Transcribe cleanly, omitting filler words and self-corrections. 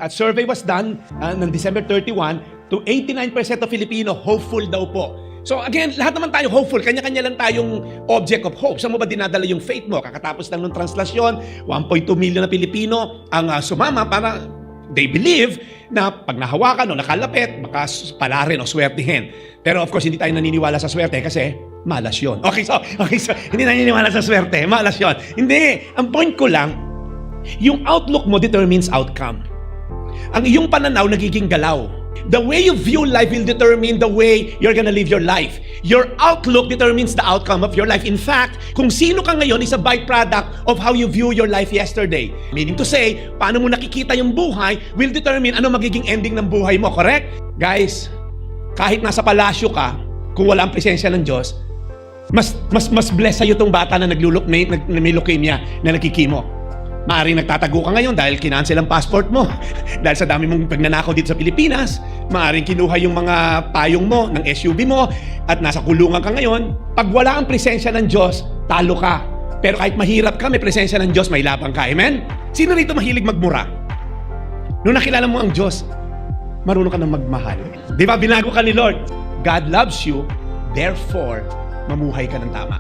At survey was done ng December 31 to 89% of Filipino hopeful daw po. So again, lahat naman tayo hopeful. Kanya-kanya lang tayong object of hope. Saan mo ba dinadala yung faith mo? Kakatapos lang ng translasyon, 1.2 million na Pilipino ang sumama para they believe na pag nahawakan o nakalapit, baka palarin o swertihin. Pero of course, hindi tayo naniniwala sa swerte kasi malas yun. Okay, so hindi naniniwala sa swerte, malas yun. Hindi. Ang point ko lang, yung outlook mo determines outcome. Ang iyong pananaw nagiging galaw. The way you view life will determine the way you're gonna live your life. Your outlook determines the outcome of your life. In fact, kung sino ka ngayon is a byproduct of how you view your life yesterday. Meaning to say, paano mo nakikita yung buhay will determine ano magiging ending ng buhay mo, correct? Guys, kahit nasa palasyo ka, kung wala ang presensya ng Diyos, mas bless sa'yo itong bata na may leukemia na nagkikimo. Maaaring nagtatago ka ngayon dahil kinancel ang passport mo. Dahil sa dami mong pagnanakaw dito sa Pilipinas. Maaaring kinuha yung mga payong mo ng SUV mo at nasa kulungan ka ngayon. Pag wala ang presensya ng Diyos, talo ka. Pero kahit mahirap ka, may presensya ng Diyos, may labang ka. Amen? Sino rito mahilig magmura? Nung nakilala mo ang Diyos, marunong ka nang magmahal. Di ba binago ka ni Lord? God loves you, therefore, mamuhay ka ng tama.